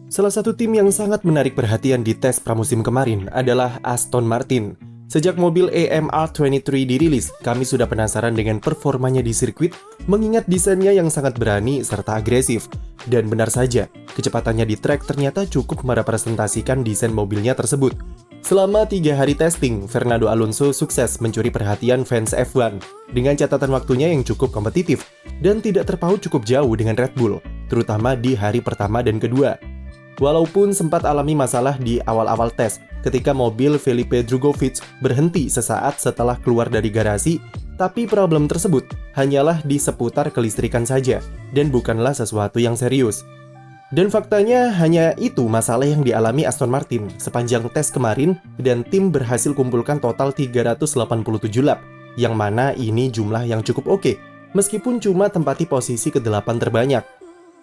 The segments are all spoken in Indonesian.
Salah satu tim yang sangat menarik perhatian di tes pramusim kemarin adalah Aston Martin. Sejak mobil AMR23 dirilis, kami sudah penasaran dengan performanya di sirkuit, mengingat desainnya yang sangat berani serta agresif. Dan benar saja, kecepatannya di trek ternyata cukup merepresentasikan desain mobilnya tersebut. Selama 3 hari testing, Fernando Alonso sukses mencuri perhatian fans F1 dengan catatan waktunya yang cukup kompetitif dan tidak terpaut cukup jauh dengan Red Bull, terutama di hari pertama dan kedua. Walaupun sempat alami masalah di awal-awal tes, ketika mobil Felipe Drugovich berhenti sesaat setelah keluar dari garasi, tapi problem tersebut hanyalah di seputar kelistrikan saja, dan bukanlah sesuatu yang serius. Dan faktanya hanya itu masalah yang dialami Aston Martin sepanjang tes kemarin, dan tim berhasil kumpulkan total 387 lap, yang mana ini jumlah yang cukup oke, meskipun cuma tempati posisi ke-8 terbanyak.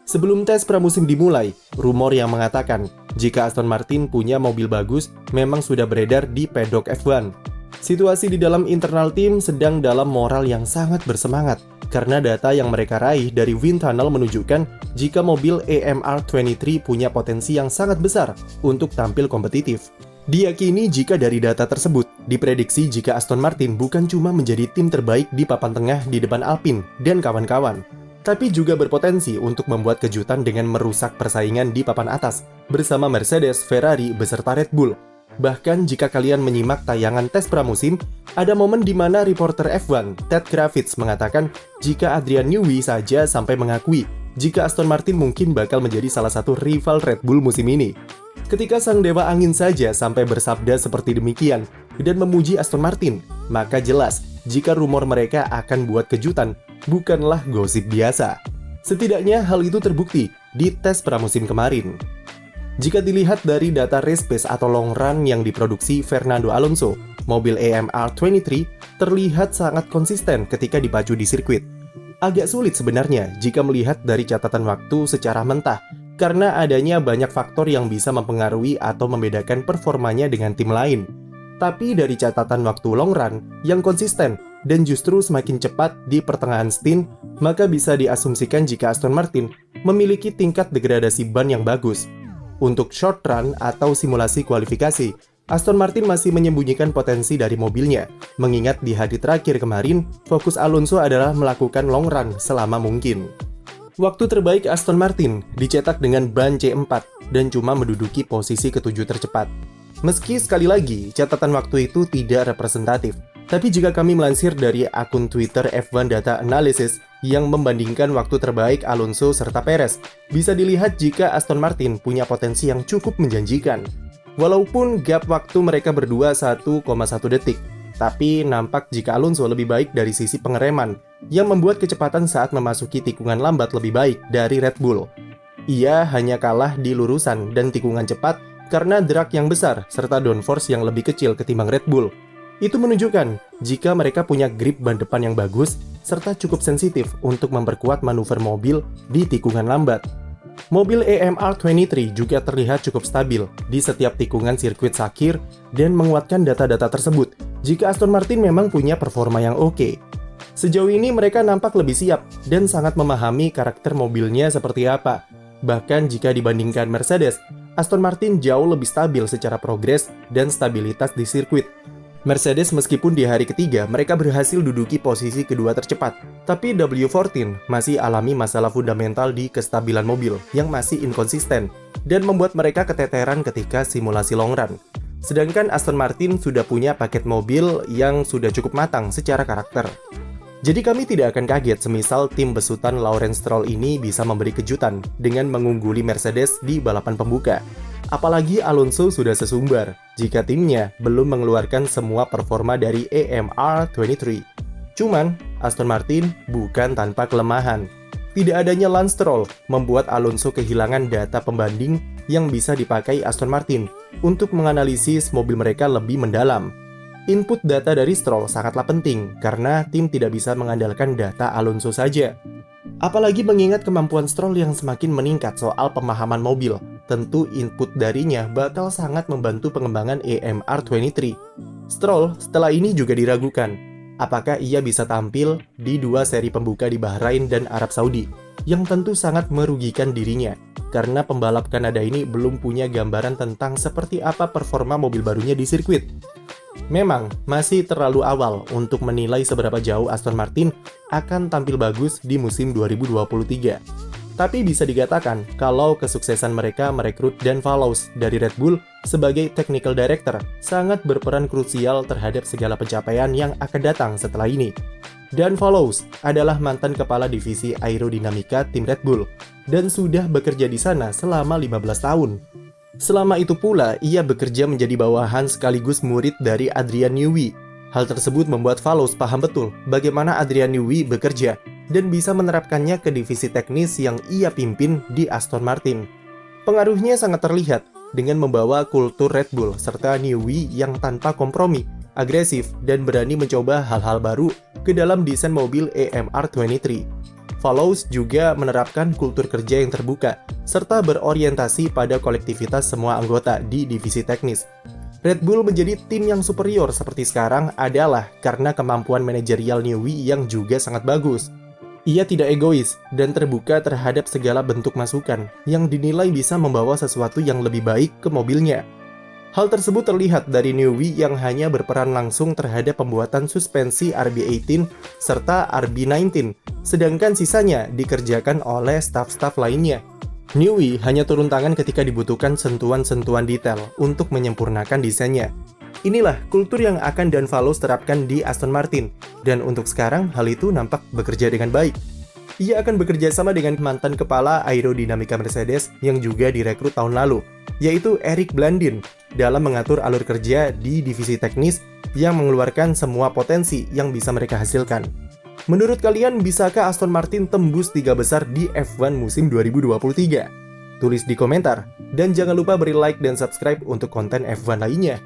Sebelum tes pramusim dimulai, rumor yang mengatakan jika Aston Martin punya mobil bagus memang sudah beredar di pedok F1. Situasi di dalam internal tim sedang dalam moral yang sangat bersemangat karena data yang mereka raih dari wind tunnel menunjukkan jika mobil AMR23 punya potensi yang sangat besar untuk tampil kompetitif. Diyakini jika dari data tersebut, diprediksi jika Aston Martin bukan cuma menjadi tim terbaik di papan tengah di depan Alpine dan kawan-kawan, tapi juga berpotensi untuk membuat kejutan dengan merusak persaingan di papan atas bersama Mercedes, Ferrari, beserta Red Bull. Bahkan jika kalian menyimak tayangan tes pramusim, ada momen di mana reporter F1, Ted Kravitz, mengatakan jika Adrian Newey saja sampai mengakui jika Aston Martin mungkin bakal menjadi salah satu rival Red Bull musim ini. Ketika sang dewa angin saja sampai bersabda seperti demikian dan memuji Aston Martin, maka jelas jika rumor mereka akan buat kejutan bukanlah gosip biasa. Setidaknya hal itu terbukti di tes pramusim kemarin. Jika dilihat dari data race pace atau long run yang diproduksi Fernando Alonso, mobil AMR23 terlihat sangat konsisten ketika dipacu di sirkuit. Agak sulit sebenarnya jika melihat dari catatan waktu secara mentah, karena adanya banyak faktor yang bisa mempengaruhi atau membedakan performanya dengan tim lain. Tapi dari catatan waktu long run yang konsisten dan justru semakin cepat di pertengahan stint, maka bisa diasumsikan jika Aston Martin memiliki tingkat degradasi ban yang bagus. Untuk short run atau simulasi kualifikasi, Aston Martin masih menyembunyikan potensi dari mobilnya, mengingat di hari terakhir kemarin, fokus Alonso adalah melakukan long run selama mungkin. Waktu terbaik Aston Martin dicetak dengan ban C4 dan cuma menduduki posisi ke-7 tercepat. Meski sekali lagi, catatan waktu itu tidak representatif, tapi jika kami melansir dari akun Twitter F1 Data Analysis yang membandingkan waktu terbaik Alonso serta Perez, bisa dilihat jika Aston Martin punya potensi yang cukup menjanjikan. Walaupun gap waktu mereka berdua 1,1 detik, tapi nampak jika Alonso lebih baik dari sisi pengereman, yang membuat kecepatan saat memasuki tikungan lambat lebih baik dari Red Bull. Ia hanya kalah di lurusan dan tikungan cepat karena drag yang besar serta downforce yang lebih kecil ketimbang Red Bull. Itu menunjukkan jika mereka punya grip ban depan yang bagus serta cukup sensitif untuk memperkuat manuver mobil di tikungan lambat. Mobil AMR23 juga terlihat cukup stabil di setiap tikungan sirkuit Sakir dan menguatkan data-data tersebut jika Aston Martin memang punya performa yang oke. Sejauh ini mereka nampak lebih siap dan sangat memahami karakter mobilnya seperti apa. Bahkan jika dibandingkan Mercedes, Aston Martin jauh lebih stabil secara progres dan stabilitas di sirkuit. Mercedes meskipun di hari ketiga mereka berhasil duduki posisi kedua tercepat, tapi W14 masih alami masalah fundamental di kestabilan mobil yang masih inkonsisten dan membuat mereka keteteran ketika simulasi long run. Sedangkan Aston Martin sudah punya paket mobil yang sudah cukup matang secara karakter. Jadi kami tidak akan kaget semisal tim besutan Lawrence Stroll ini bisa memberi kejutan dengan mengungguli Mercedes di balapan pembuka. Apalagi Alonso sudah sesumbar jika timnya belum mengeluarkan semua performa dari AMR23. Cuman, Aston Martin bukan tanpa kelemahan. Tidak adanya Lance Stroll membuat Alonso kehilangan data pembanding yang bisa dipakai Aston Martin untuk menganalisis mobil mereka lebih mendalam. Input data dari Stroll sangatlah penting karena tim tidak bisa mengandalkan data Alonso saja. Apalagi mengingat kemampuan Stroll yang semakin meningkat soal pemahaman mobil, tentu input darinya bakal sangat membantu pengembangan AMR23. Stroll setelah ini juga diragukan, apakah ia bisa tampil di 2 seri pembuka di Bahrain dan Arab Saudi, yang tentu sangat merugikan dirinya, karena pembalap Kanada ini belum punya gambaran tentang seperti apa performa mobil barunya di sirkuit. Memang masih terlalu awal untuk menilai seberapa jauh Aston Martin akan tampil bagus di musim 2023. Tapi bisa dikatakan kalau kesuksesan mereka merekrut Dan Fallows dari Red Bull sebagai Technical Director sangat berperan krusial terhadap segala pencapaian yang akan datang setelah ini. Dan Fallows adalah mantan kepala divisi aerodinamika tim Red Bull dan sudah bekerja di sana selama 15 tahun. Selama itu pula, ia bekerja menjadi bawahan sekaligus murid dari Adrian Newey. Hal tersebut membuat Fallows paham betul bagaimana Adrian Newey bekerja dan bisa menerapkannya ke divisi teknis yang ia pimpin di Aston Martin. Pengaruhnya sangat terlihat dengan membawa kultur Red Bull serta Newey yang tanpa kompromi, agresif, dan berani mencoba hal-hal baru ke dalam desain mobil AMR23. Fallows juga menerapkan kultur kerja yang terbuka, serta berorientasi pada kolektivitas semua anggota di divisi teknis. Red Bull menjadi tim yang superior seperti sekarang adalah karena kemampuan manajerial Newey yang juga sangat bagus. Ia tidak egois dan terbuka terhadap segala bentuk masukan yang dinilai bisa membawa sesuatu yang lebih baik ke mobilnya. Hal tersebut terlihat dari Newey yang hanya berperan langsung terhadap pembuatan suspensi RB18 serta RB19, sedangkan sisanya dikerjakan oleh staf-staf lainnya. Newey hanya turun tangan ketika dibutuhkan sentuhan-sentuhan detail untuk menyempurnakan desainnya. Inilah kultur yang akan Dan Fallows terapkan di Aston Martin, dan untuk sekarang hal itu nampak bekerja dengan baik. Ia akan bekerja sama dengan mantan kepala aerodinamika Mercedes yang juga direkrut tahun lalu, yaitu Eric Blandin, dalam mengatur alur kerja di divisi teknis yang mengeluarkan semua potensi yang bisa mereka hasilkan. Menurut kalian, bisakah Aston Martin tembus 3 besar di F1 musim 2023? Tulis di komentar, dan jangan lupa beri like dan subscribe untuk konten F1 lainnya.